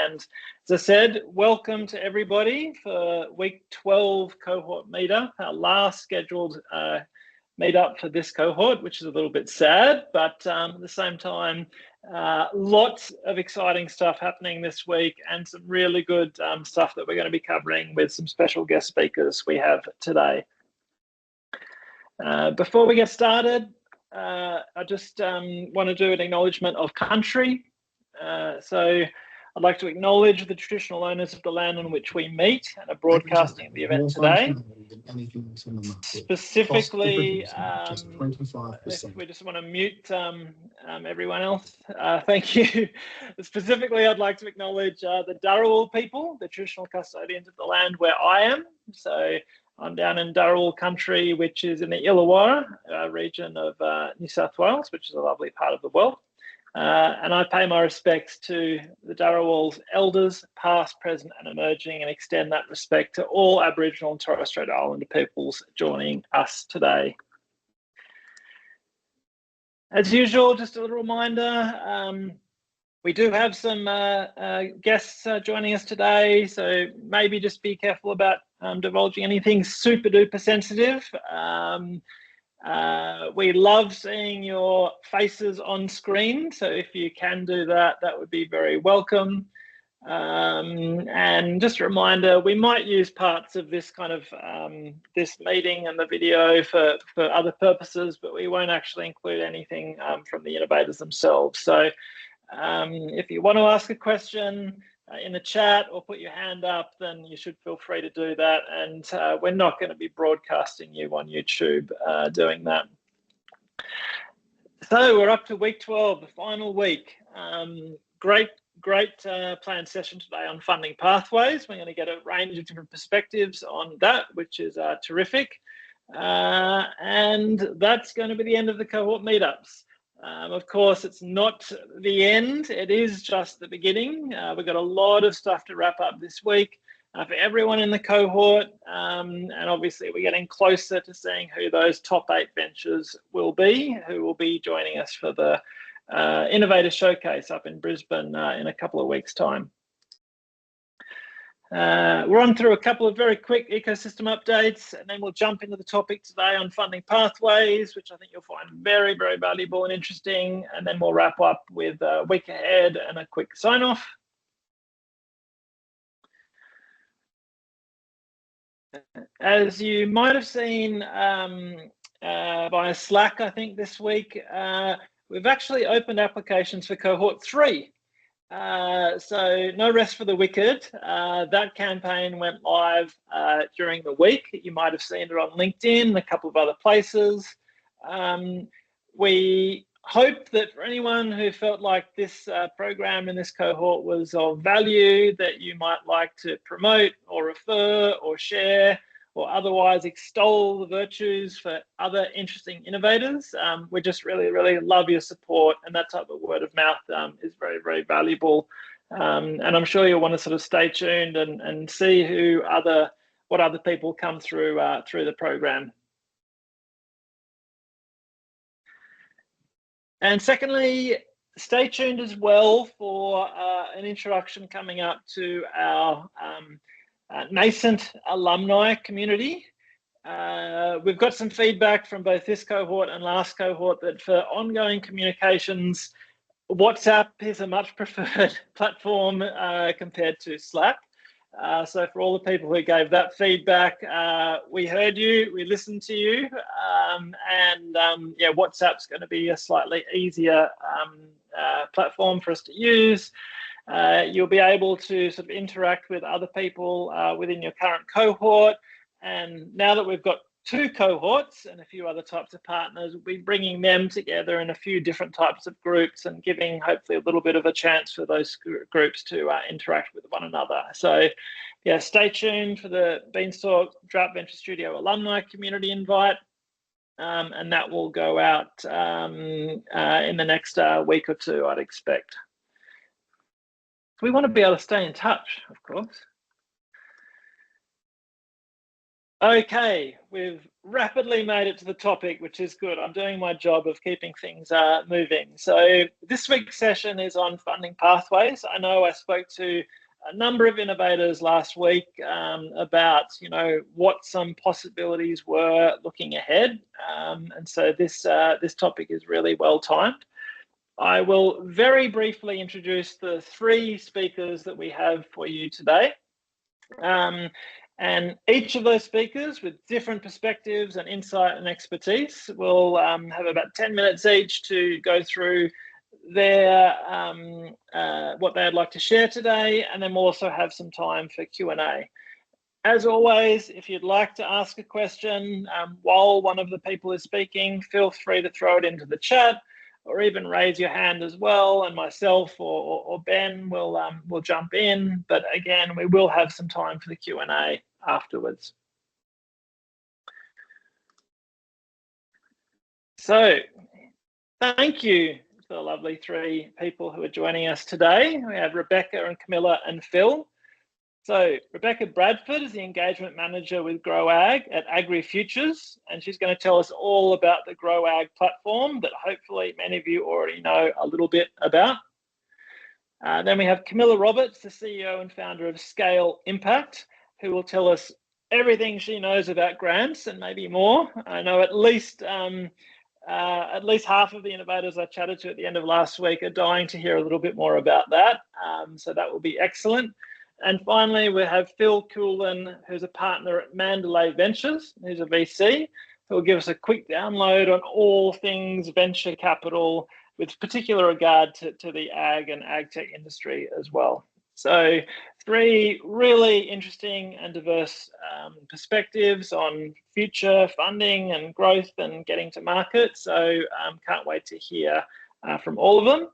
And as I said, welcome to everybody for week 12 cohort meetup, our last scheduled meetup for this cohort, which is a little bit sad, but at the same time, lots of exciting stuff happening this week and some really good stuff that we're going to be covering with some special guest speakers we have today. Before we get started, I just want to do an acknowledgement of country. So I'd like to acknowledge the traditional owners of the land on which we meet and are broadcasting the event today. Specifically, if we just want to mute everyone else, thank you. Specifically, I'd like to acknowledge the Dharawal people, the traditional custodians of the land where I am. So I'm down in Dharawal country, which is in the Illawarra region of New South Wales, which is a lovely part of the world. And I pay my respects to the Dharawal's elders, past, present, and emerging, and extend that respect to all Aboriginal and Torres Strait Islander peoples joining us today. As usual, just a little reminder, we do have some guests joining us today, so maybe just be careful about divulging anything super duper sensitive. We love seeing your faces on screen, so if you can do that, that would be very welcome. And just a reminder, we might use parts of this kind of this meeting and the video for other purposes, but we won't actually include anything from the innovators themselves. So if you want to ask a question in the chat or put your hand up, then you should feel free to do that. And we're not going to be broadcasting you on YouTube doing that. So we're up to week 12, the final week. Great planned session today on funding pathways. We're going to get a range of different perspectives on that, which is terrific. And that's going to be the end of the cohort meetups. Of course, it's not the end. It is just the beginning. We've got a lot of stuff to wrap up this week for everyone in the cohort. And obviously, we're getting closer to seeing who those top 8 ventures will be, who will be joining us for the Innovator Showcase up in Brisbane in a couple of weeks' time. We're on through a couple of very quick ecosystem updates, and then we'll jump into the topic today on funding pathways, which I think you'll find very, very valuable and interesting. And then we'll wrap up with a week ahead and a quick sign off. As you might have seen via Slack, I think this week, we've actually opened applications for cohort 3. So no rest for the wicked. That campaign went live during the week. You might have seen it on LinkedIn and a couple of other places. We hope that for anyone who felt like this program in this cohort was of value, that you might like to promote or refer or share or otherwise extol the virtues for other interesting innovators. We just really, really love your support, and that type of word of mouth is very, very valuable. And I'm sure you'll want to sort of stay tuned and see what other people come through through the program. And secondly, stay tuned as well for an introduction coming up to our nascent alumni community. We've got some feedback from both this cohort and last cohort that for ongoing communications, WhatsApp is a much preferred platform compared to Slack. So for all the people who gave that feedback, we heard you, we listened to you, yeah, WhatsApp's going to be a slightly easier platform for us to use. You'll be able to sort of interact with other people within your current cohort. And now that we've got 2 cohorts and a few other types of partners, we'll be bringing them together in a few different types of groups and giving hopefully a little bit of a chance for those groups to interact with one another. So yeah, stay tuned for the Beanstalk Drought Venture Studio alumni community invite. And that will go out in the next week or 2, I'd expect. We want to be able to stay in touch, of course. Okay, we've rapidly made it to the topic, which is good. I'm doing my job of keeping things moving. So this week's session is on funding pathways. I know I spoke to a number of innovators last week about, what some possibilities were looking ahead. And so this topic is really well timed. I will very briefly introduce the three speakers that we have for you today. And each of those speakers with different perspectives and insight and expertise will have about 10 minutes each to go through their what they'd like to share today, and then we'll also have some time for Q&A. As always, if you'd like to ask a question while one of the people is speaking, feel free to throw it into the chat, or even raise your hand as well, and myself or Ben will jump in. But again, we will have some time for the Q&A afterwards. So thank you to the lovely three people who are joining us today. We have Rebecca and Camilla and Phil. So Rebecca Bradford is the engagement manager with GrowAg at AgriFutures, and she's going to tell us all about the GrowAg platform that hopefully many of you already know a little bit about. Then we have Camilla Roberts, the CEO and founder of Scale Impact, who will tell us everything she knows about grants and maybe more. I know at least half of the innovators I chatted to at the end of last week are dying to hear a little bit more about that. So that will be excellent. And finally, we have Phil Coolin, who's a partner at Mandalay Ventures, who's a VC, who will give us a quick download on all things venture capital, with particular regard to the ag and ag tech industry as well. So three really interesting and diverse perspectives on future funding and growth and getting to market. So can't wait to hear from all of them.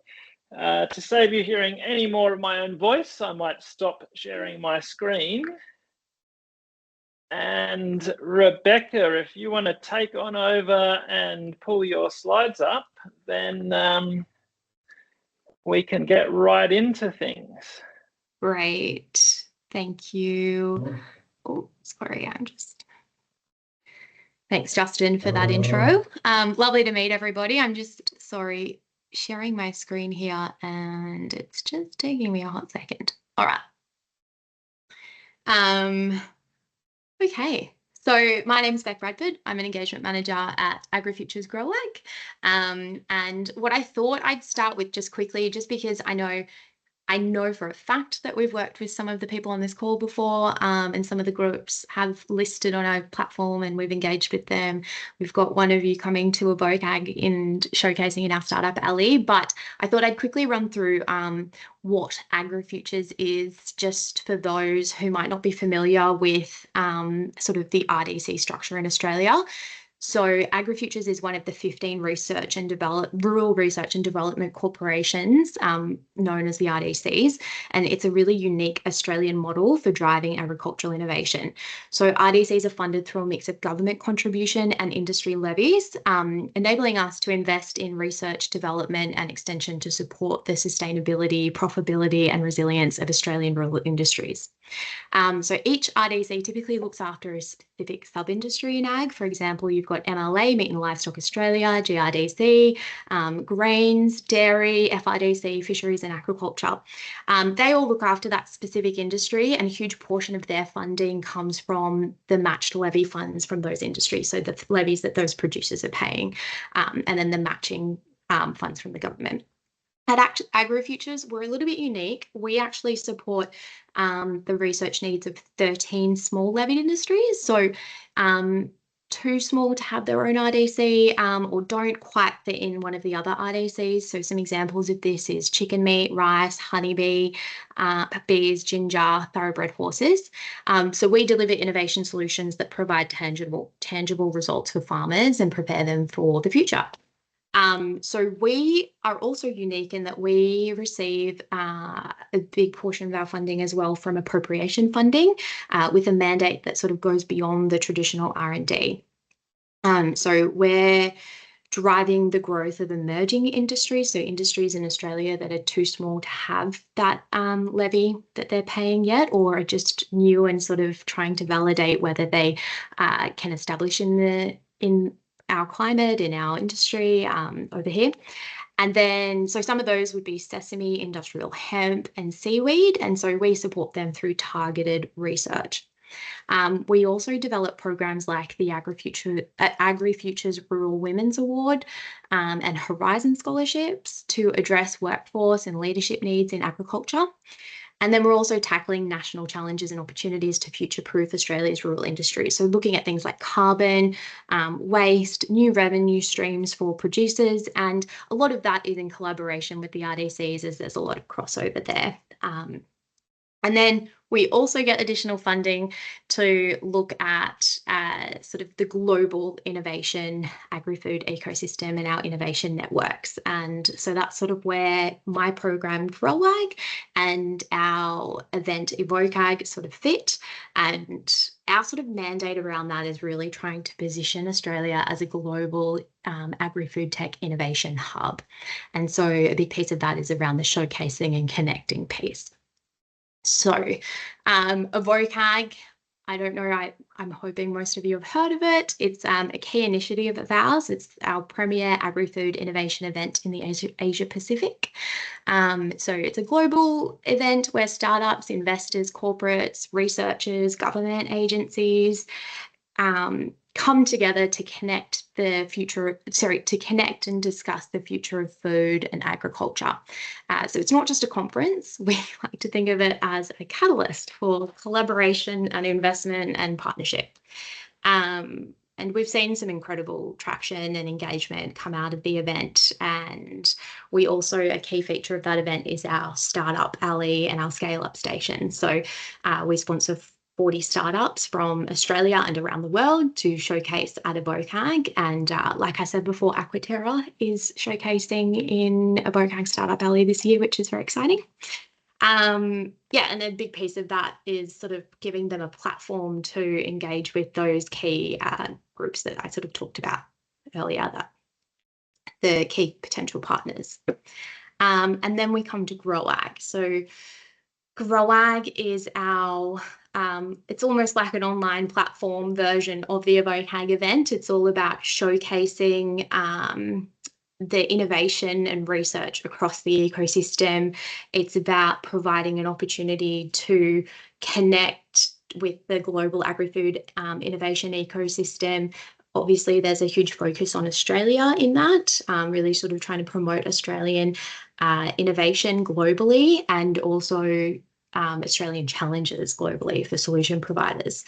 To save you hearing any more of my own voice, I might stop sharing my screen. And Rebecca, if you want to take on over and pull your slides up, then we can get right into things. Great. Thank you. Oh, sorry, Thanks, Justin, for that intro. Lovely to meet everybody. I'm just, sharing my screen here, and it's just taking me a hot second. All right. Okay. So my name is Beck Bradford. I'm an engagement manager at AgriFutures GrowAg. And what I thought I'd start with just quickly, just because I know for a fact that we've worked with some of the people on this call before, and some of the groups have listed on our platform and we've engaged with them. We've got one of you coming to a Evoke Ag and showcasing in our startup alley, but I thought I'd quickly run through what AgriFutures is, just for those who might not be familiar with sort of the RDC structure in Australia. So AgriFutures is one of the 15 rural research and development corporations, known as the RDCs, and it's a really unique Australian model for driving agricultural innovation. So RDCs are funded through a mix of government contribution and industry levies, enabling us to invest in research, development and extension to support the sustainability, profitability and resilience of Australian rural industries. So each RDC typically looks after a specific sub-industry in ag. For example, you've got MLA, Meat and Livestock Australia, GRDC, grains, dairy, FRDC, fisheries and aquaculture. They all look after that specific industry, and a huge portion of their funding comes from the matched levy funds from those industries, so the levies that those producers are paying, and then the matching funds from the government. At AgriFutures, we're a little bit unique. We actually support the research needs of 13 small levied industries. So too small to have their own RDC, or don't quite fit in one of the other RDCs. So some examples of this is chicken meat, rice, honeybee, bees, ginger, thoroughbred horses. So we deliver innovation solutions that provide tangible results for farmers and prepare them for the future. So we are also unique in that we receive a big portion of our funding as well from appropriation funding, with a mandate that sort of goes beyond the traditional R&D. So we're driving the growth of emerging industries, so industries in Australia that are too small to have that levy that they're paying yet, or are just new and sort of trying to validate whether they can establish in our climate, in our industry over here. And then, so some of those would be sesame, industrial hemp, and seaweed. And so we support them through targeted research. We also develop programs like the AgriFutures Rural Women's Award and Horizon Scholarships to address workforce and leadership needs in agriculture. And then we're also tackling national challenges and opportunities to future-proof Australia's rural industry. So looking at things like carbon, waste, new revenue streams for producers, and a lot of that is in collaboration with the RDCs, as there's a lot of crossover there. And then we also get additional funding to look at sort of the global innovation agri-food ecosystem and our innovation networks. And so that's sort of where my program GrowAg and our event EvokeAg sort of fit. And our sort of mandate around that is really trying to position Australia as a global agri-food tech innovation hub. And so a big piece of that is around the showcasing and connecting piece. So EvokeAg, I don't know, I'm hoping most of you have heard of it. It's a key initiative of ours. It's our premier agri-food innovation event in the Asia Pacific. So it's a global event where startups, investors, corporates, researchers, government agencies come together to connect to connect and discuss the future of food and agriculture. So it's not just a conference. We like to think of it as a catalyst for collaboration and investment and partnership. And we've seen some incredible traction and engagement come out of the event. And we also, a key feature of that event is our Startup Alley and our Scale Up Station. So we sponsor 40 startups from Australia and around the world to showcase at EvokeAg. And like I said before, Aquaterra is showcasing in EvokeAg Startup Alley this year, which is very exciting. Yeah, and a big piece of that is sort of giving them a platform to engage with those key groups that I sort of talked about earlier, that the key potential partners. And then we come to GrowAg. So GrowAg is our it's almost like an online platform version of the EvokeAg event. It's all about showcasing the innovation and research across the ecosystem. It's about providing an opportunity to connect with the global agri-food innovation ecosystem. Obviously, there's a huge focus on Australia in that, really sort of trying to promote Australian innovation globally, and also Australian challenges globally for solution providers.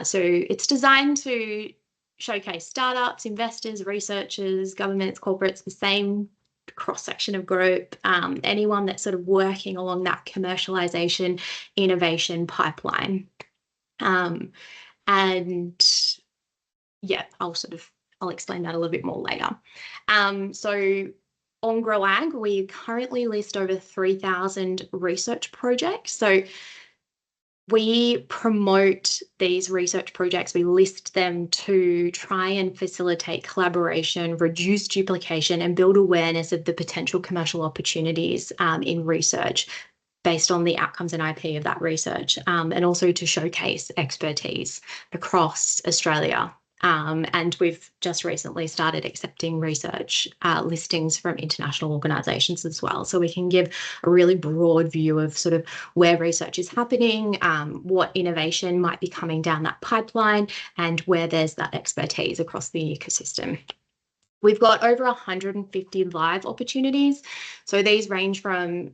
So it's designed to showcase startups, investors, researchers, governments, corporates, the same cross-section of group, anyone that's sort of working along that commercialization, innovation pipeline. And yeah, I'll explain that a little bit more later. So on GrowAg, we currently list over 3,000 research projects. So we promote these research projects, we list them to try and facilitate collaboration, reduce duplication, and build awareness of the potential commercial opportunities in research based on the outcomes and IP of that research, and also to showcase expertise across Australia. And we've just recently started accepting research listings from international organisations as well. So we can give a really broad view of sort of where research is happening, what innovation might be coming down that pipeline, and where there's that expertise across the ecosystem. We've got over 150 live opportunities. So these range from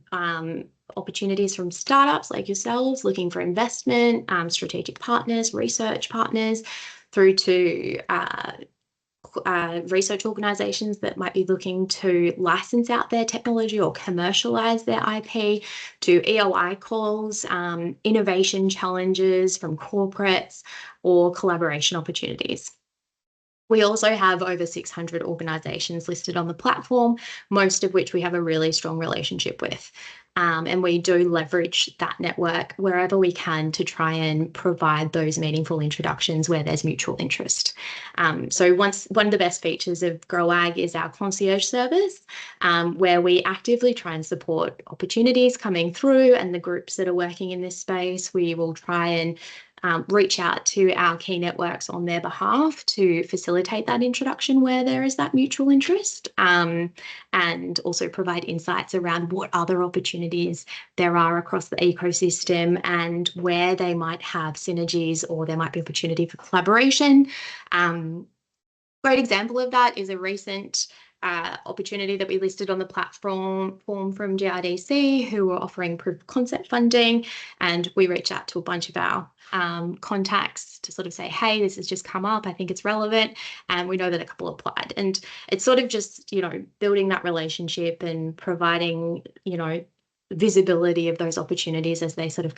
opportunities from startups like yourselves looking for investment, strategic partners, research partners, through to research organisations that might be looking to license out their technology or commercialise their IP, to EOI calls, innovation challenges from corporates, or collaboration opportunities. We also have over 600 organisations listed on the platform, most of which we have a really strong relationship with. And we do leverage that network wherever we can to try and provide those meaningful introductions where there's mutual interest. So one of the best features of GrowAg is our concierge service, where we actively try and support opportunities coming through and the groups that are working in this space. We will try and reach out to our key networks on their behalf to facilitate that introduction where there is that mutual interest, and also provide insights around what other opportunities there are across the ecosystem and where they might have synergies or there might be opportunity for collaboration. Great example of that is a recent opportunity that we listed on the platform from GRDC, who were offering proof of concept funding, and we reached out to a bunch of our contacts to sort of say, hey, this has just come up, I think it's relevant, and we know that a couple applied. And it's sort of just, building that relationship and providing, visibility of those opportunities as they sort of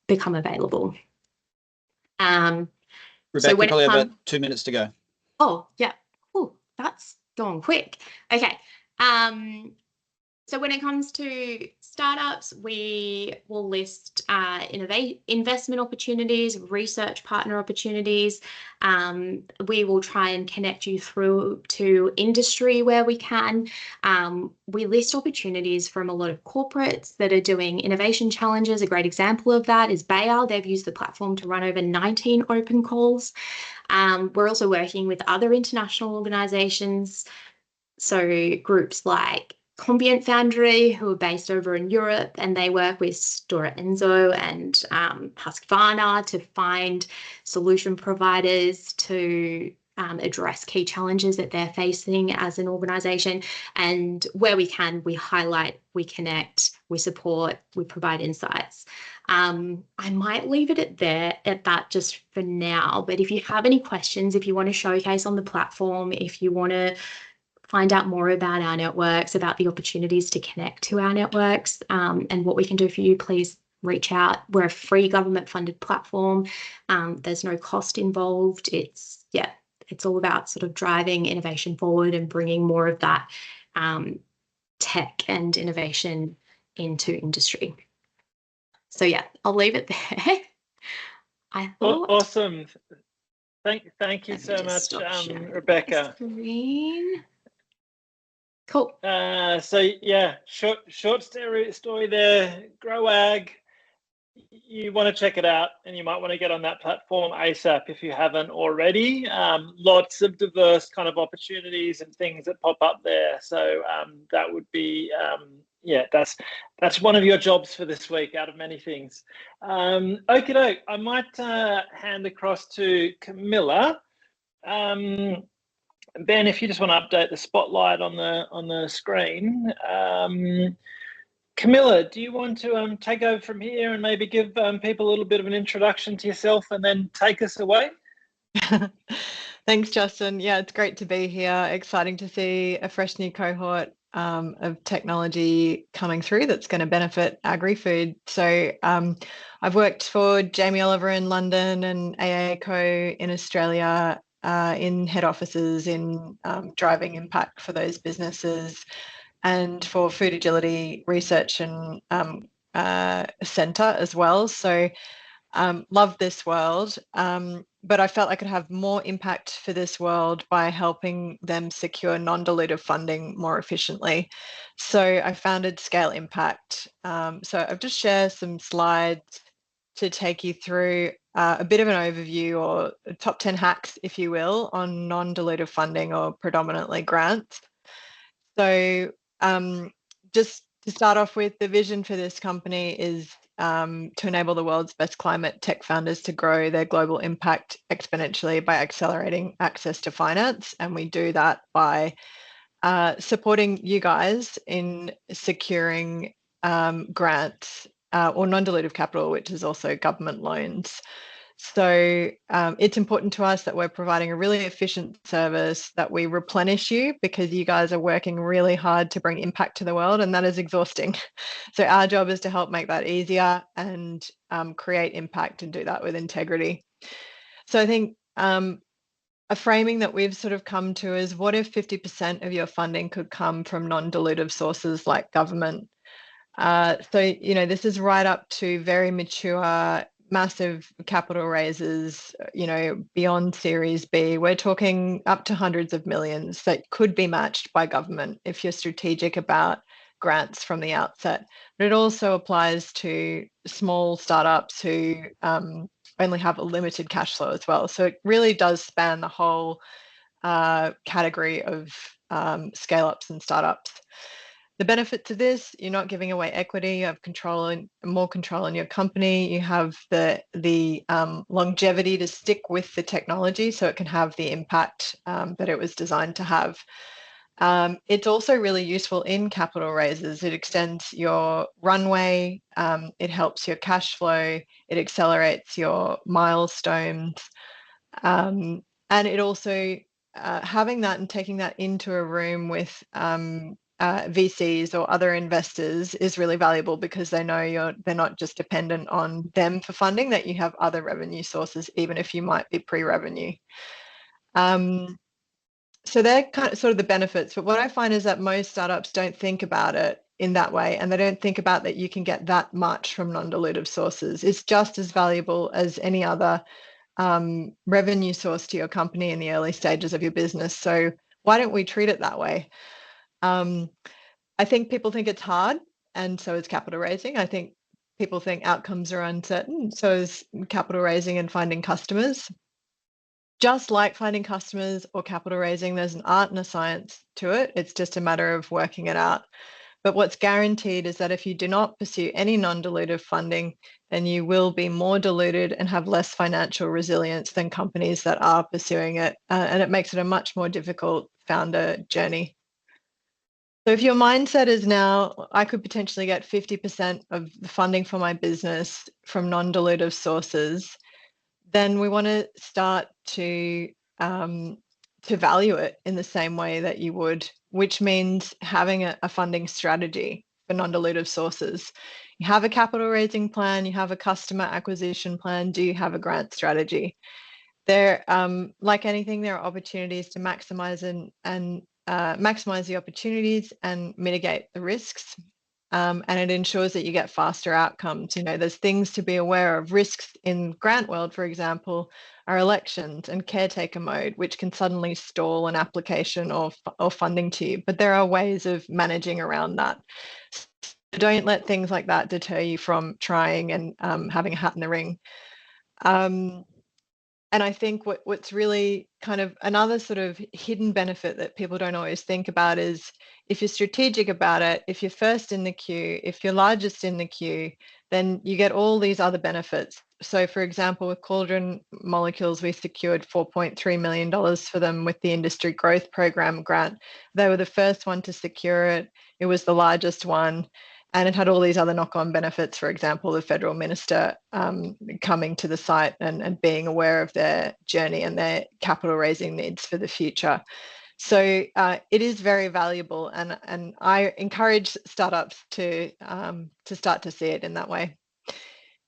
become available. Rebecca, so when probably about 2 minutes to go. Oh, yeah. Oh, that's gone quick. Okay. So when it comes to startups, we will list investment opportunities, research partner opportunities. We will try and connect you through to industry where we can. We list opportunities from a lot of corporates that are doing innovation challenges. A great example of that is Bayer. They've used the platform to run over 19 open calls. We're also working with other international organizations, so groups like Combient Foundry, who are based over in Europe, and they work with Stora Enso and Husqvarna to find solution providers to address key challenges that they're facing as an organization. And where we can, we highlight, we connect, we support, we provide insights. I might leave it at that just for now, but if you have any questions, if you want to showcase on the platform, if you want to find out more about our networks, about the opportunities to connect to our networks, and what we can do for you, please reach out. We're a free government-funded platform. There's no cost involved. It's all about sort of driving innovation forward and bringing more of that tech and innovation into industry. So yeah, I'll leave it there. I thought. Awesome. Thank you so much, Rebecca. Cool. So yeah, short story there. GrowAg. You want to check it out, and you might want to get on that platform ASAP if you haven't already. Lots of diverse kind of opportunities and things that pop up there. So that would be that's one of your jobs for this week out of many things. Okie doke. I might hand across to Camilla. Ben, if you just want to update the spotlight on the screen. Camilla, do you want to take over from here and maybe give people a little bit of an introduction to yourself and then take us away? Thanks, Justin. Yeah, it's great to be here. Exciting to see a fresh new cohort of technology coming through that's going to benefit agri-food. So I've worked for Jamie Oliver in London and AACO in Australia in head offices in driving impact for those businesses, and for Food Agility Research and Centre as well. So love this world, but I felt I could have more impact for this world by helping them secure non-dilutive funding more efficiently. So I founded Scale Impact. So I've just shared some slides to take you through a bit of an overview, or top 10 hacks, if you will, on non-dilutive funding or predominantly grants. So just to start off with, the vision for this company is to enable the world's best climate tech founders to grow their global impact exponentially by accelerating access to finance. And we do that by supporting you guys in securing grants or non-dilutive capital, which is also government loans. So it's important to us that we're providing a really efficient service, that we replenish you, because you guys are working really hard to bring impact to the world, and that is exhausting. So our job is to help make that easier and create impact and do that with integrity. So I think a framing that we've sort of come to is, what if 50% of your funding could come from non-dilutive sources like government? So, you know, this is right up to very mature, massive capital raises, you know, beyond Series B. We're talking up to hundreds of millions that could be matched by government if you're strategic about grants from the outset. But it also applies to small startups who only have a limited cash flow as well. So it really does span the whole category of scale-ups and startups. The benefit to this, you're not giving away equity, you have more control in your company, you have the longevity to stick with the technology so it can have the impact that it was designed to have. It's also really useful in capital raises. It extends your runway, it helps your cash flow, it accelerates your milestones, and it also, having that and taking that into a room with VCs or other investors is really valuable, because they know they're not just dependent on them for funding, that you have other revenue sources, even if you might be pre-revenue. So they're kind of sort of the benefits, but what I find is that most startups don't think about it in that way, and they don't think about that you can get that much from non-dilutive sources. It's just as valuable as any other revenue source to your company in the early stages of your business. So why don't we treat it that way? I think people think it's hard, and so is capital raising. I think people think outcomes are uncertain, so is capital raising and finding customers. Just like finding customers or capital raising, there's an art and a science to it. It's just a matter of working it out. But what's guaranteed is that if you do not pursue any non-dilutive funding, then you will be more diluted and have less financial resilience than companies that are pursuing it. And it makes it a much more difficult founder journey. So if your mindset is now, I could potentially get 50% of the funding for my business from non-dilutive sources, then we want to start to value it in the same way that you would, which means having a funding strategy for non-dilutive sources. You have a capital raising plan, you have a customer acquisition plan, do you have a grant strategy? There, like anything, there are opportunities to maximize and maximize the opportunities and mitigate the risks. And it ensures that you get faster outcomes. You know, there's things to be aware of. Risks in grant world, for example, are elections and caretaker mode, which can suddenly stall an application or funding to you. But there are ways of managing around that. So don't let things like that deter you from trying and having a hat in the ring. And I think what's really kind of another sort of hidden benefit that people don't always think about is, if you're strategic about it, if you're first in the queue, if you're largest in the queue, then you get all these other benefits. So for example, with Cauldron Molecules, we secured $4.3 million for them with the Industry Growth Program grant. They were the first one to secure it. It was the largest one. And it had all these other knock-on benefits, for example, the federal minister coming to the site and being aware of their journey and their capital raising needs for the future. So it is very valuable, and I encourage startups to start to see it in that way.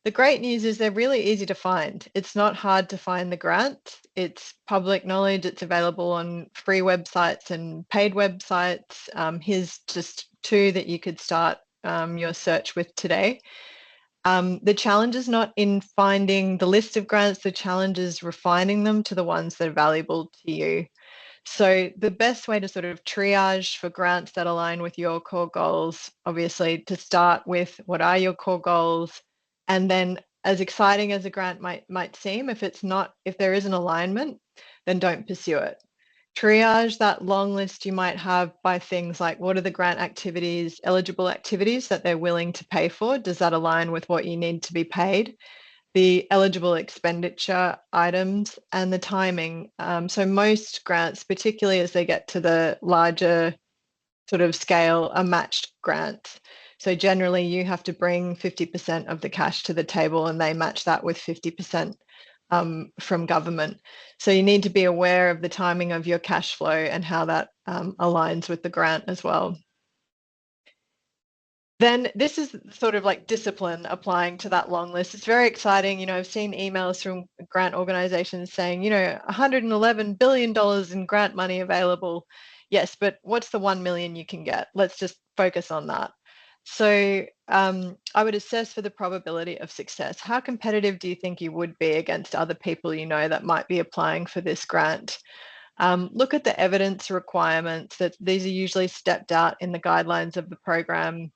The great news is they're really easy to find. It's not hard to find the grant. It's public knowledge. It's available on free websites and paid websites. Here's just two that you could start your search with today. The challenge is not in finding the list of grants. The challenge is refining them to the ones that are valuable to you. So the best way to sort of triage for grants that align with your core goals, obviously, to start with what are your core goals, and then, as exciting as a grant might seem, if there is an alignment, then don't pursue it. Triage that long list you might have by things like, what are the grant activities, eligible activities that they're willing to pay for? Does that align with what you need to be paid? The eligible expenditure items and the timing. So most grants, particularly as they get to the larger sort of scale, are matched grants. So generally you have to bring 50% of the cash to the table, and they match that with 50% from government. So you need to be aware of the timing of your cash flow and how that aligns with the grant as well. then this is sort of like discipline applying to that long list. It's very exciting. You know, I've seen emails from grant organizations saying, you know, $111 billion in grant money available. Yes, but what's the 1 million you can get? Let's just focus on that. So I would assess for the probability of success. How competitive do you think you would be against other people you know that might be applying for this grant? Look at the evidence requirements. That these are usually stepped out in the guidelines of the program.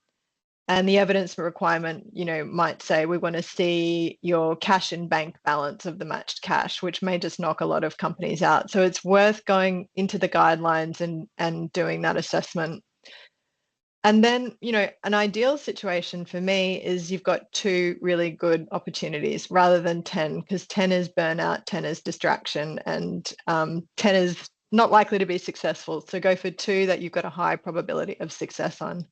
And the evidence requirement, you know, might say we want to see your cash and bank balance of the matched cash, which may just knock a lot of companies out. So it's worth going into the guidelines and doing that assessment. And then, you know, an ideal situation for me is you've got 2 really good opportunities rather than 10, because 10 is burnout, 10 is distraction, and 10 is not likely to be successful. So go for 2 that you've got a high probability of success on.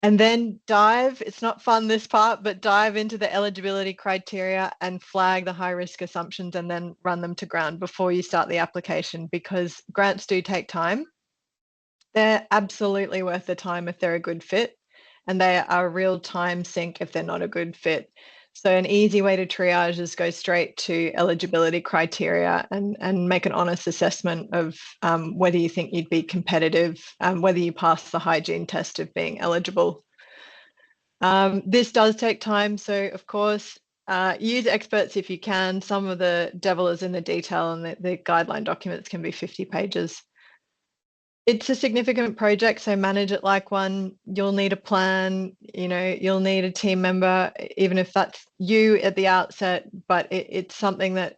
And then dive, it's not fun this part, but dive into the eligibility criteria and flag the high risk assumptions and then run them to ground before you start the application, because grants do take time. They're absolutely worth the time if they're a good fit, and they are a real time sink if they're not a good fit. So an easy way to triage is go straight to eligibility criteria and make an honest assessment of whether you think you'd be competitive, whether you pass the hygiene test of being eligible. This does take time, so of course, use experts if you can. Some of the devil is in the detail, and the guideline documents can be 50 pages. It's a significant project, so manage it like one. You'll need a plan, you know, you'll need a team member, even if that's you at the outset, but it's something that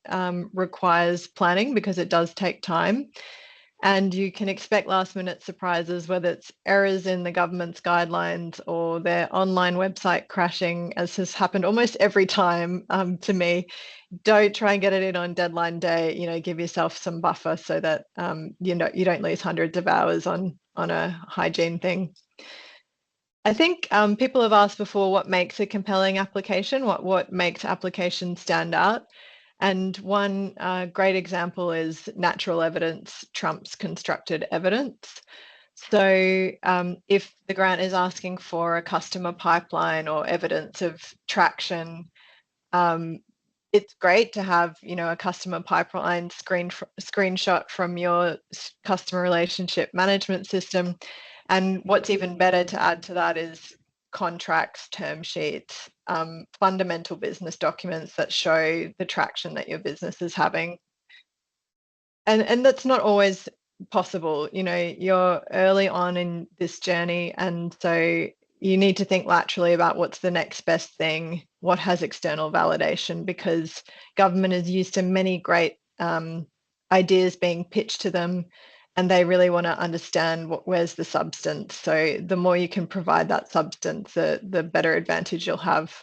requires planning because it does take time. And you can expect last minute surprises, whether it's errors in the government's guidelines or their online website crashing, as has happened almost every time to me. Don't try and get it in on deadline day. You know, give yourself some buffer so that you know, you don't lose hundreds of hours on a hygiene thing. I think people have asked before what makes a compelling application, what makes applications stand out. And one great example is natural evidence trumps constructed evidence. So if the grant is asking for a customer pipeline or evidence of traction, it's great to have, you know, a customer pipeline screenshot from your customer relationship management system. And what's even better to add to that is contracts, term sheets, fundamental business documents that show the traction that your business is having. And that's not always possible. You know, you're early on in this journey, and so you need to think laterally about what's the next best thing, what has external validation, because government is used to many great ideas being pitched to them, and they really want to understand where's the substance. So the more you can provide that substance, the better advantage you'll have.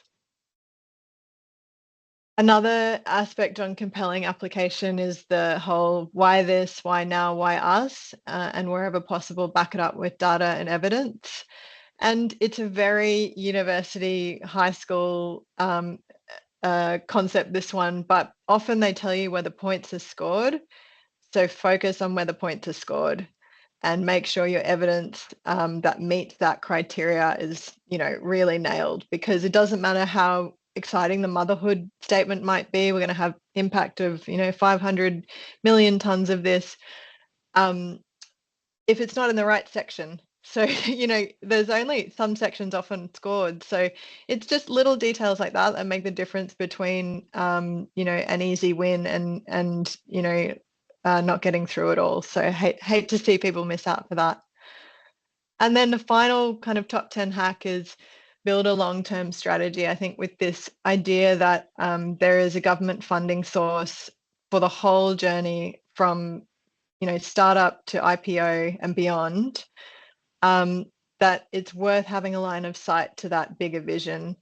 Another aspect on compelling application is the whole why this, why now, why us, and wherever possible, back it up with data and evidence. And it's a very university, high school concept, this one, but often they tell you where the points are scored. So focus on where the points are scored and make sure your evidence that meets that criteria is, you know, really nailed, because it doesn't matter how exciting the motherhood statement might be. We're going to have impact of, you know, 500 million tons of this. If it's not in the right section. So, you know, there's only some sections often scored. So it's just little details like that that make the difference between, you know, an easy win and you know, not getting through it all. So hate to see people miss out for that. And then the final kind of top 10 hack is build a long-term strategy. I think with this idea that there is a government funding source for the whole journey from, you know, startup to IPO and beyond, that it's worth having a line of sight to that bigger vision,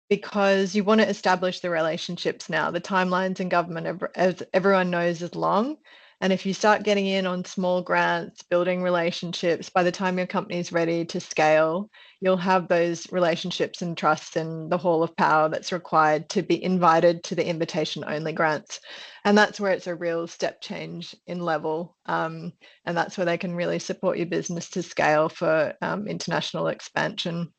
because you want to establish the relationships now. The timelines in government, as everyone knows, is long. And if you start getting in on small grants, building relationships, by the time your company is ready to scale, you'll have those relationships and trust and the hall of power that's required to be invited to the invitation only grants. And that's where it's a real step change in level. And that's where they can really support your business to scale for international expansion.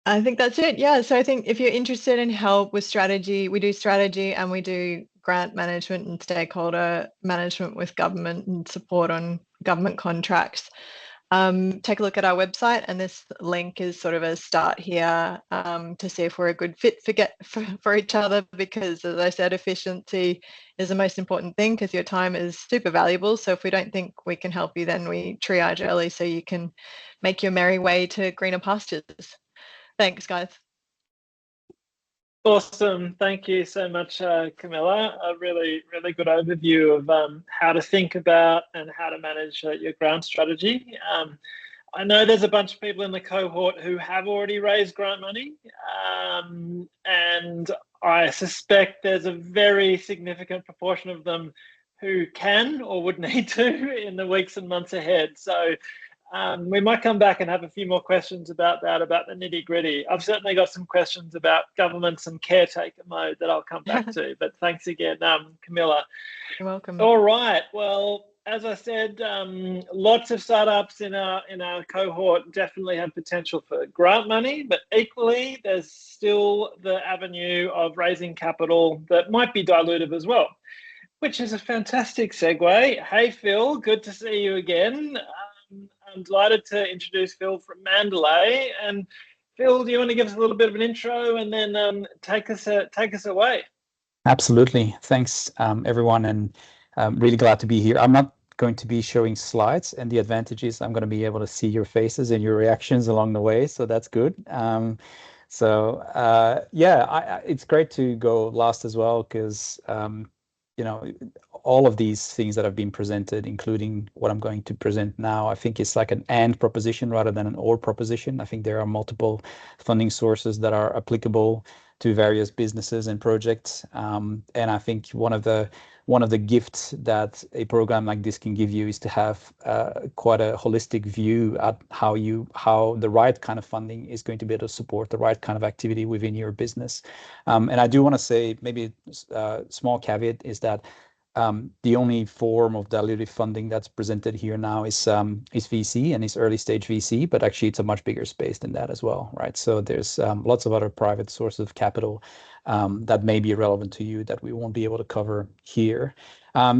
I think that's it. Yeah. So I think if you're interested in help with strategy, we do strategy and we do grant management and stakeholder management with government and support on government contracts. Take a look at our website, and this link is sort of a start here to see if we're a good fit for each other, because as I said, efficiency is the most important thing because your time is super valuable. So if we don't think we can help you, then we triage early so you can make your merry way to greener pastures. Thanks, guys. Awesome. Thank you so much, Camilla. A really, really good overview of how to think about and how to manage your grant strategy. I know there's a bunch of people in the cohort who have already raised grant money, and I suspect there's a very significant proportion of them who can or would need to in the weeks and months ahead. So we might come back and have a few more questions about that, about the nitty gritty. I've certainly got some questions about governance and caretaker mode that I'll come back to, but thanks again, Camilla. You're welcome. All right, well, as I said, lots of startups in our cohort definitely have potential for grant money, but equally there's still the avenue of raising capital that might be dilutive as well, which is a fantastic segue. Hey, Phil, good to see you again. I'm delighted to introduce Phil from Mandalay. And Phil, do you want to give us a little bit of an intro and then take us away? Absolutely. Thanks, everyone, and I'm really glad to be here. I'm not going to be showing slides, and the advantage is I'm going to be able to see your faces and your reactions along the way, so that's good. It's great to go last as well because all of these things that have been presented, including what I'm going to present now, I think it's like an and proposition rather than an or proposition. I think there are multiple funding sources that are applicable to various businesses and projects. And I think one of the gifts that a program like this can give you is to have quite a holistic view at how the right kind of funding is going to be able to support the right kind of activity within your business. And I do want to say maybe a small caveat is that the only form of dilutive funding that's presented here now is VC, and it's early stage VC, but actually it's a much bigger space than that as well, right? So there's lots of other private sources of capital that may be relevant to you that we won't be able to cover here.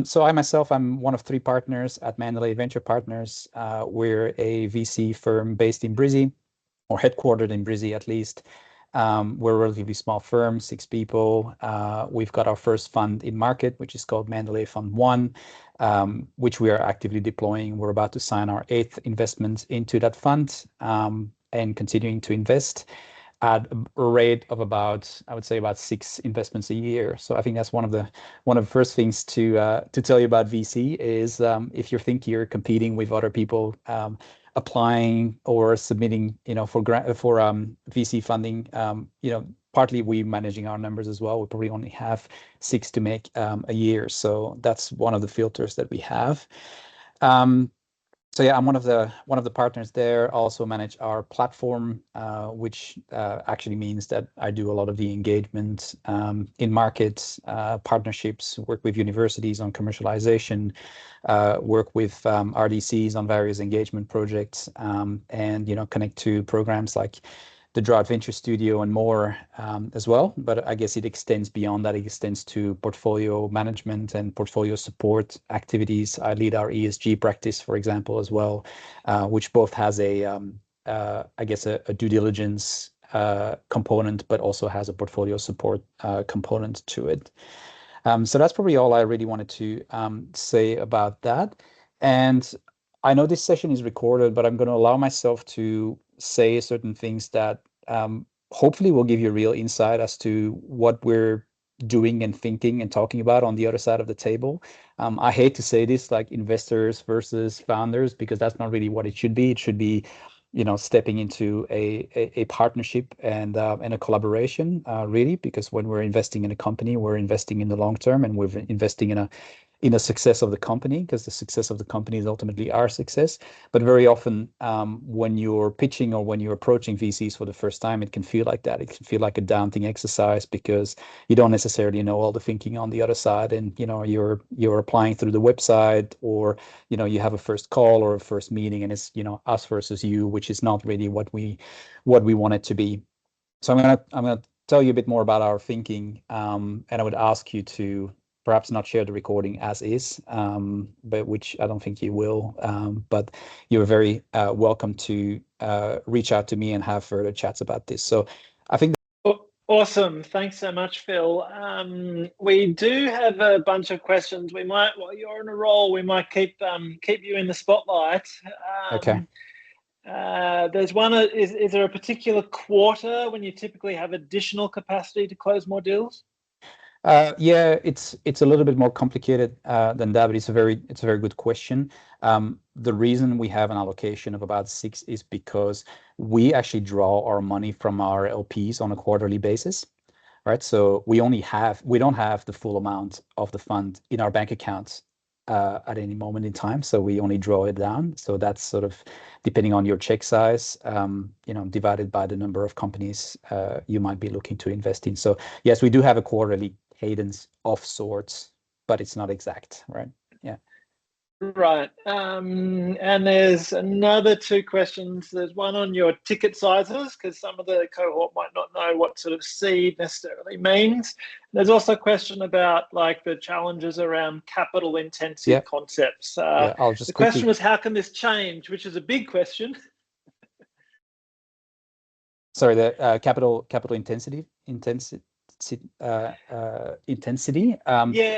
So I'm one of 3 partners at Mandalay Venture Partners. We're a VC firm based in Brizzy, or headquartered in Brizzy at least. We're a relatively small firm, 6 people. We've got our first fund in market, which is called Mandalay Fund 1, which we are actively deploying. We're about to sign our 8th investment into that fund and continuing to invest at a rate of about 6 investments a year. So I think that's one of the first things to tell you about VC is if you think you're competing with other people applying or submitting, for VC funding, partly we managing our numbers as well. We probably only have 6 to make a year, so that's one of the filters that we have. So yeah, I'm one of the partners there. Also manage our platform, which actually means that I do a lot of the engagement in markets, partnerships, work with universities on commercialization, work with RDCs on various engagement projects, and connect to programs like the Drought Venture Studio and more as well. But I guess it extends beyond that. It extends to portfolio management and portfolio support activities. I lead our ESG practice, for example, as well, which both has a due diligence component, but also has a portfolio support component to it. So that's probably all I really wanted to say about that. And I know this session is recorded, but I'm going to allow myself to say certain things that hopefully will give you a real insight as to what we're doing and thinking and talking about on the other side of the table. I hate to say this, like investors versus founders, because that's not really what it should be. It should be stepping into a partnership and a collaboration, really, because when we're investing in a company, we're investing in the long term, and we're investing in the success of the company, because the success of the company is ultimately our success. But very often, when you're pitching or when you're approaching VCs for the first time, it can feel like that. It can feel like a daunting exercise because you don't necessarily know all the thinking on the other side, and you're applying through the website, or you have a first call or a first meeting, and it's us versus you, which is not really what we want it to be. So I'm gonna tell you a bit more about our thinking, and I would ask you to perhaps not share the recording as is, but which I don't think you will. But you're very welcome to reach out to me and have further chats about this. So I think. Awesome. Thanks so much, Phil. We do have a bunch of questions. We might, while you're on a roll, we might keep you in the spotlight. Okay. There's one. Is there a particular quarter when you typically have additional capacity to close more deals? Yeah, it's a little bit more complicated than that, but it's a very good question. The reason we have an allocation of about 6 is because we actually draw our money from our LPs on a quarterly basis, right? So we don't have the full amount of the fund in our bank accounts at any moment in time. So we only draw it down. So that's sort of depending on your check size, divided by the number of companies you might be looking to invest in. So yes, we do have a quarterly cadence of sorts, but it's not exact, right? Yeah. Right. And there's another 2 questions. There's one on your ticket sizes, because some of the cohort might not know what sort of seed necessarily means. There's also a question about like the challenges around capital intensive concepts. I'll just the question was, how can this change? Which is a big question. Sorry, the capital intensity. Yeah.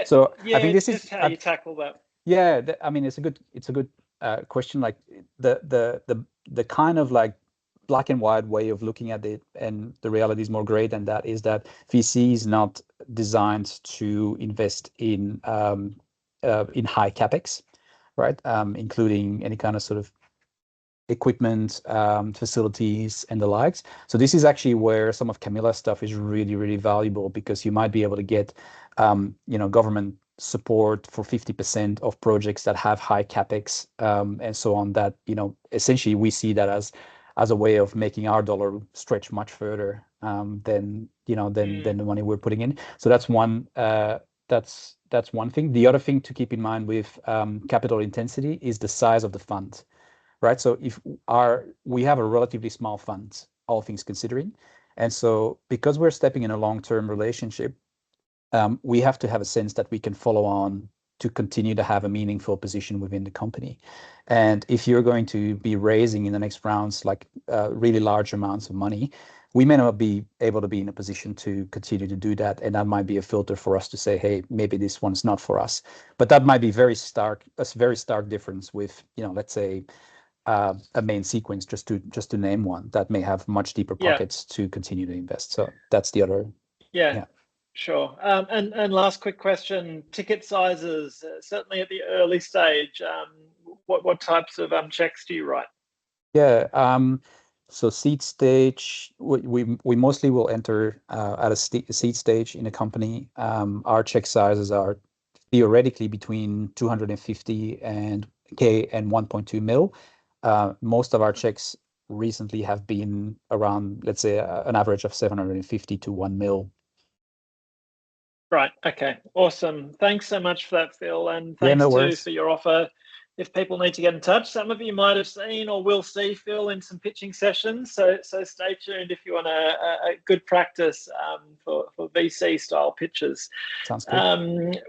So yeah, I think this is how you tackle that. Yeah, I mean, it's a good question. Like the kind of like black and white way of looking at it, and the reality is more gray than that, is that VC is not designed to invest in high capex, right? Including any kind of sort of equipment, facilities, and the likes. So this is actually where some of Camilla's stuff is really, really valuable, because you might be able to get, government support for 50% of projects that have high capex, and so on. That essentially we see that as a way of making our dollar stretch much further than the money we're putting in. So that's one. That's one thing. The other thing to keep in mind with capital intensity is the size of the fund. Right. So we have a relatively small fund, all things considering. And so because we're stepping in a long-term relationship, we have to have a sense that we can follow on to continue to have a meaningful position within the company. And if you're going to be raising in the next rounds, like really large amounts of money, we may not be able to be in a position to continue to do that. And that might be a filter for us to say, hey, maybe this one's not for us. But that might be a very stark difference with, let's say, a main sequence, just to name one, that may have much deeper pockets to continue to invest. So that's the other. Yeah. Sure. And last quick question, ticket sizes, certainly at the early stage, what types of checks do you write? Yeah. So seed stage, we mostly will enter at a seed stage in a company. Our check sizes are theoretically between 250K and 1.2 mil. Most of our checks recently have been around, let's say, an average of 750 to 1 mil. Right. Okay. Awesome. Thanks so much for that, Phil. And thanks too for your offer. If people need to get in touch, some of you might have seen or will see Phil in some pitching sessions. So stay tuned if you want a good practice for VC style pitches. Sounds good.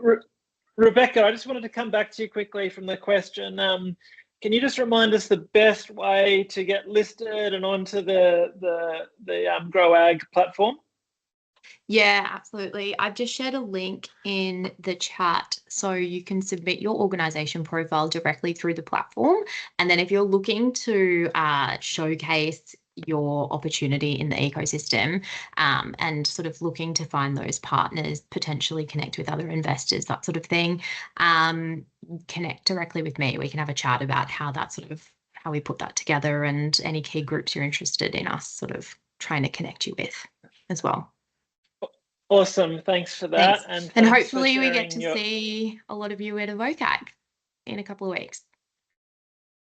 Rebecca, I just wanted to come back to you quickly from the question. Can you just remind us the best way to get listed and onto the GrowAg platform? Yeah, absolutely. I've just shared a link in the chat so you can submit your organization profile directly through the platform. And then if you're looking to showcase your opportunity in the ecosystem and sort of looking to find those partners, potentially connect with other investors, that sort of thing, connect directly with me. We can have a chat about how we put that together, and any key groups you're interested in us sort of trying to connect you with as well. Awesome, thanks for that. Thanks. And hopefully we get to see a lot of you at a VOCAC in a couple of weeks.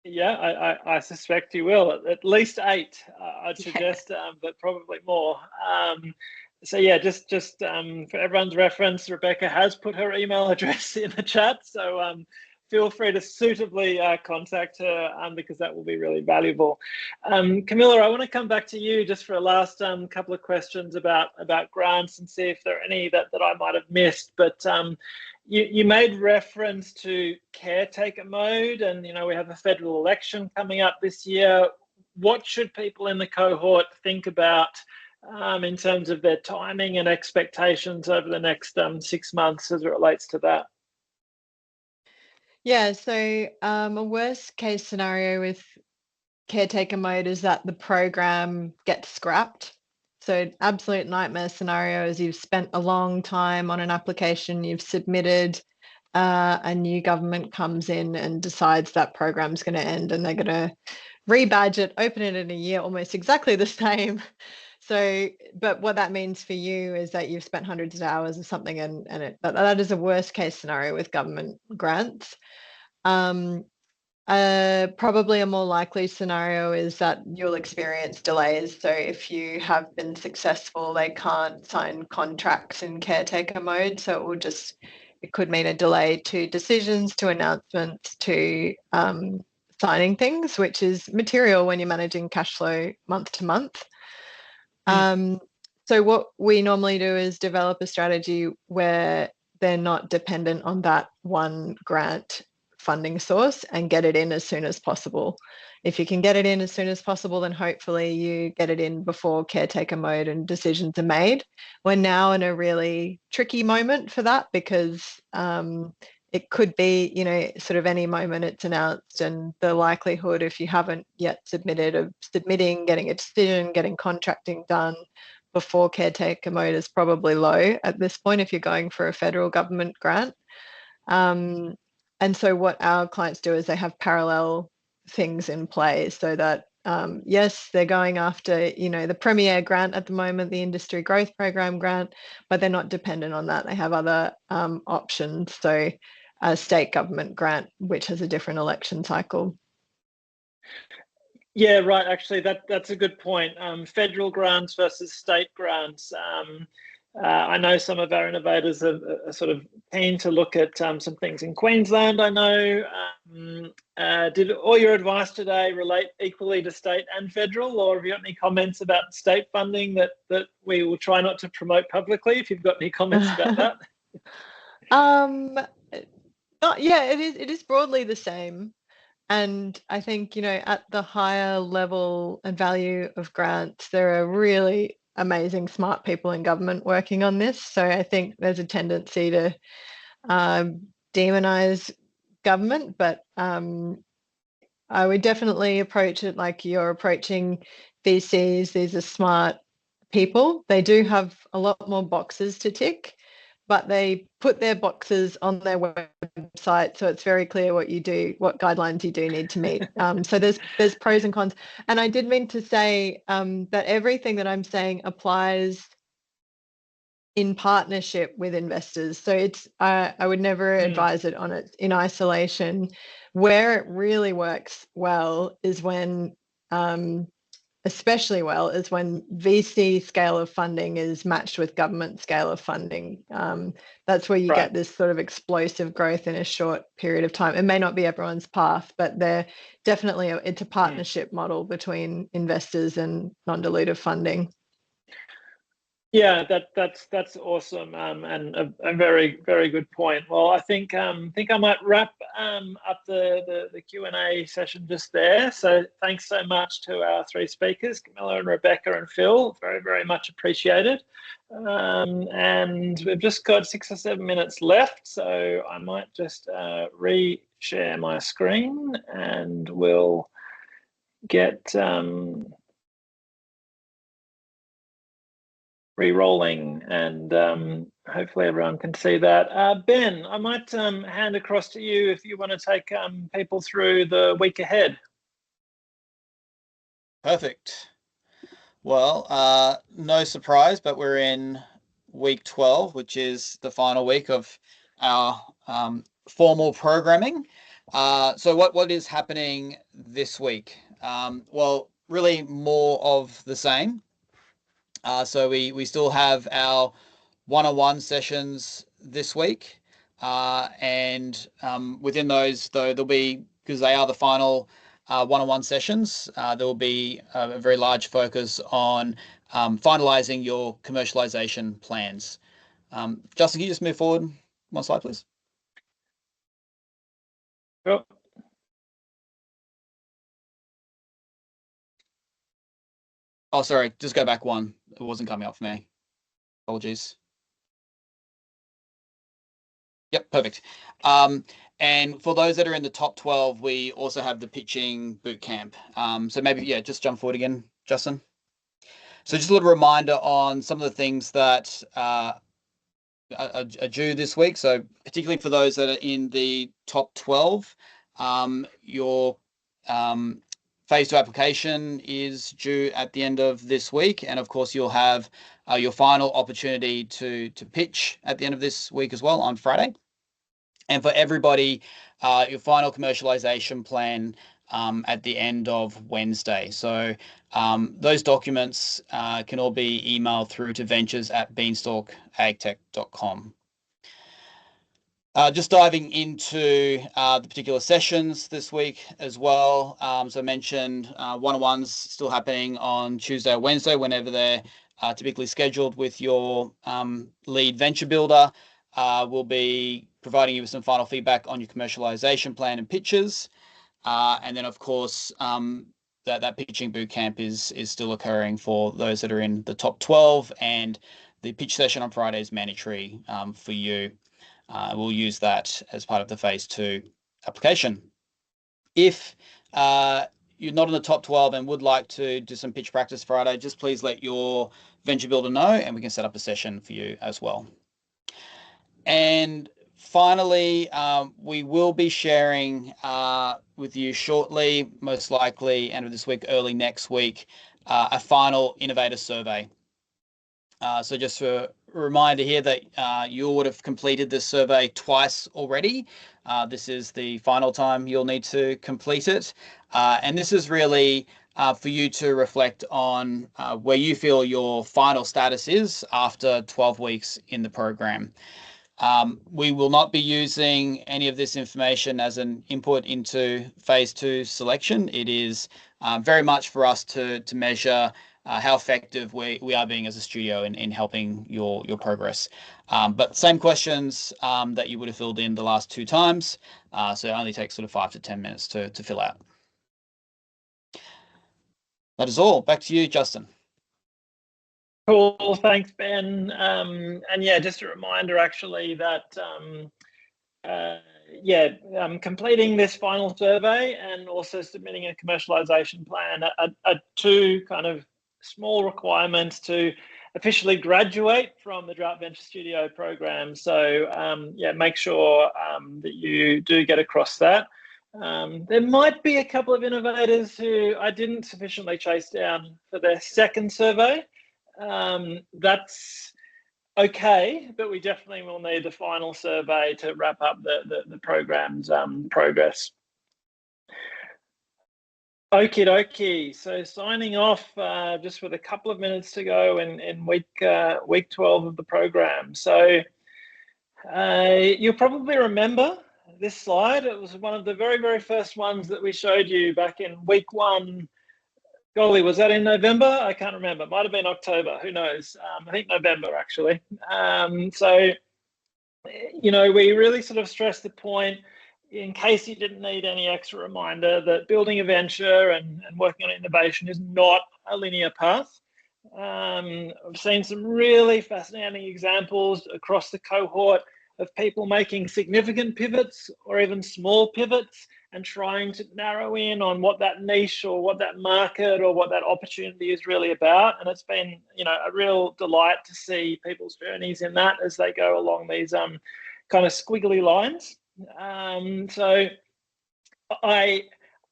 Yeah, I suspect you will. At least 8, I'd suggest, but probably more. So yeah, just for everyone's reference, Rebecca has put her email address in the chat. So feel free to suitably contact her because that will be really valuable. Camilla, I want to come back to you just for a last couple of questions about grants and see if there are any that I might have missed. But you made reference to caretaker mode, and we have a federal election coming up this year. What should people in the cohort think about in terms of their timing and expectations over the next 6 months as it relates to that? Yeah, so a worst case scenario with caretaker mode is that the program gets scrapped. So absolute nightmare scenario is you've spent a long time on an application, you've submitted, a new government comes in and decides that program's going to end, and they're going to rebadge it, open it in a year, almost exactly the same. So, but what that means for you is that you've spent hundreds of hours or something, and that is a worst case scenario with government grants. Probably a more likely scenario is that you'll experience delays. So if you have been successful, they can't sign contracts in caretaker mode. So it could mean a delay to decisions, to announcements, to signing things, which is material when you're managing cash flow month to month. So what we normally do is develop a strategy where they're not dependent on that one grant funding source and get it in as soon as possible. If you can get it in as soon as possible, then hopefully you get it in before caretaker mode and decisions are made. We're now in a really tricky moment for that because it could be, sort of any moment it's announced, and the likelihood, if you haven't yet submitted, of submitting, getting a decision, getting contracting done before caretaker mode is probably low at this point if you're going for a federal government grant. And so what our clients do is they have parallel things in play so that, yes, they're going after, the premier grant at the moment, the industry growth program grant, but they're not dependent on that. They have other options. So a state government grant, which has a different election cycle. Yeah, right. Actually, that's a good point. Federal grants versus state grants. I know some of our innovators are sort of keen to look at some things in Queensland. I know. Did all your advice today relate equally to state and federal, or have you got any comments about state funding that we will try not to promote publicly? If you've got any comments about that. It is broadly the same. And I think, at the higher level and value of grants, there are really amazing, smart people in government working on this. So I think there's a tendency to demonize government, but I would definitely approach it like you're approaching VCs. These are smart people. They do have a lot more boxes to tick, but they put their boxes on their website, so it's very clear what you do, what guidelines you do need to meet. So there's pros and cons. And I did mean to say that everything that I'm saying applies in partnership with investors. So it's I would never advise it on it in isolation. Where it really works well is when especially well is when VC scale of funding is matched with government scale of funding. That's where you get this sort of explosive growth in a short period of time. It may not be everyone's path, but they're definitely it's a partnership model between investors and non-dilutive funding. Yeah, that's awesome, and a very, very good point. Well, I think I might wrap up the Q&A session just there. So thanks so much to our 3 speakers, Camilla and Rebecca and Phil. Very, very much appreciated. And we've just got 6 or 7 minutes left, so I might just re-share my screen, and we'll get re-rolling, and hopefully everyone can see that. Ben, I might hand across to you if you want to take people through the week ahead. Perfect. Well, no surprise, but we're in week 12, which is the final week of our formal programming. So what is happening this week? Well, really more of the same. So we still have our one-on-one sessions this week, and within those, though, there'll be, because they are the final one-on-one sessions, there will be a very large focus on finalizing your commercialization plans. Justin, can you just move forward one slide, please? Sure. Oh, sorry, just go back one. It wasn't coming up for me. Apologies. Yep, perfect. And for those that are in the top 12, we also have the pitching bootcamp. So maybe, yeah, just jump forward again, Justin. So just a little reminder on some of the things that are due this week. So particularly for those that are in the top 12, your phase 2 application is due at the end of this week. And of course, you'll have your final opportunity to pitch at the end of this week as well on Friday. And for everybody, your final commercialization plan at the end of Wednesday. So those documents can all be emailed through to ventures@beanstalkagtech.com. Just diving into the particular sessions this week as well. So I mentioned one-on-ones still happening on Tuesday or Wednesday, whenever they're typically scheduled with your lead venture builder. We'll be providing you with some final feedback on your commercialization plan and pitches. And then, of course, that pitching bootcamp is still occurring for those that are in the top 12, and the pitch session on Friday is mandatory for you. We'll use that as part of the phase 2 application. If you're not in the top 12 and would like to do some pitch practice Friday, just please let your venture builder know, and we can set up a session for you as well. And finally, we will be sharing with you shortly, most likely end of this week, early next week, a final innovator survey. So just a reminder here that you would have completed this survey twice already. This is the final time you'll need to complete it. And this is really for you to reflect on where you feel your final status is after 12 weeks in the program. We will not be using any of this information as an input into phase 2 selection. It is very much for us to measure how effective we are being as a studio in helping your progress. But same questions that you would have filled in the last 2 times. So it only takes sort of 5 to 10 minutes to fill out. That is all. Back to you, Justin. Cool, thanks, Ben. And yeah, just a reminder actually that completing this final survey and also submitting a commercialization plan are 2 kind of small requirements to officially graduate from the Drought Venture Studio program. So yeah, make sure that you do get across that. There might be a couple of innovators who I didn't sufficiently chase down for their second survey. That's okay, but we definitely will need the final survey to wrap up the program's progress. Okie dokie. So signing off just with a couple of minutes to go in week 12 of the program. So you'll probably remember this slide. It was one of the very, very first ones that we showed you back in week 1. Golly, was that in November? I can't remember. It might have been October. Who knows? I think November, actually. So, you know, we really sort of stressed the point, in case you didn't need any extra reminder, that building a venture and working on innovation is not a linear path. I've seen some really fascinating examples across the cohort of people making significant pivots or even small pivots and trying to narrow in on what that niche or what that market or what that opportunity is really about. And it's been, you know, a real delight to see people's journeys in that as they go along these kind of squiggly lines. So I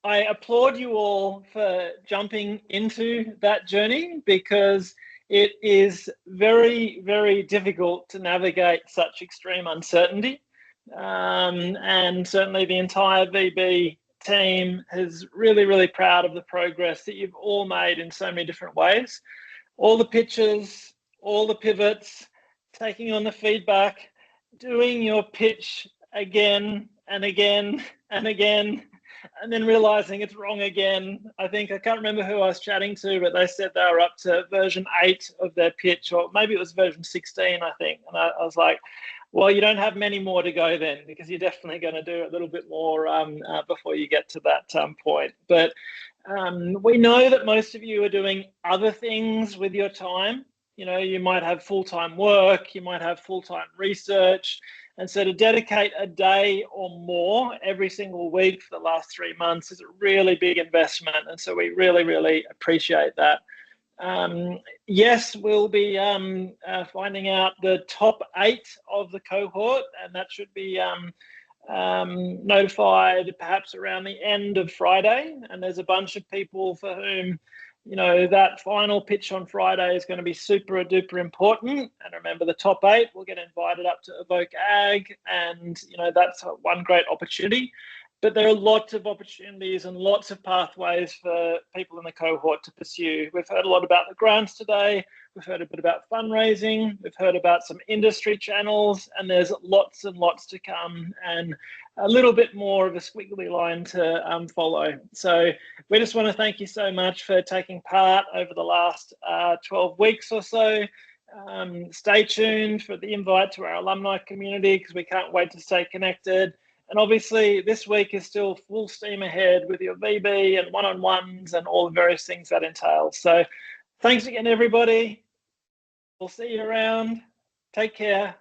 I applaud you all for jumping into that journey, because it is very, very difficult to navigate such extreme uncertainty. And certainly the entire VB team is really, really proud of the progress that you've all made in so many different ways. All the pitches, all the pivots, taking on the feedback, doing your pitch again and again and again, and then realizing it's wrong again. I can't remember who I was chatting to, but they said they were up to version 8 of their pitch, or maybe it was version 16, I think. And I was like, well, you don't have many more to go then, because you're definitely going to do a little bit more before you get to that point. But we know that most of you are doing other things with your time. You know, you might have full-time work, you might have full-time research. And so to dedicate a day or more every single week for the last 3 months is a really big investment. And so we really, really appreciate that. Yes, we'll be finding out the top 8 of the cohort, and that should be notified perhaps around the end of Friday. And there's a bunch of people for whom, you know, that final pitch on Friday is going to be super duper important. And remember, the top 8 will get invited up to Evoke Ag, and you know, that's one great opportunity. But there are lots of opportunities and lots of pathways for people in the cohort to pursue. We've heard a lot about the grants today. We've heard a bit about fundraising. We've heard about some industry channels, and there's lots and lots to come, and a little bit more of a squiggly line to follow. So we just want to thank you so much for taking part over the last 12 weeks or so. Stay tuned for the invite to our alumni community, because we can't wait to stay connected. And obviously this week is still full steam ahead with your VB and one-on-ones and all the various things that entails. So thanks again, everybody. We'll see you around. Take care.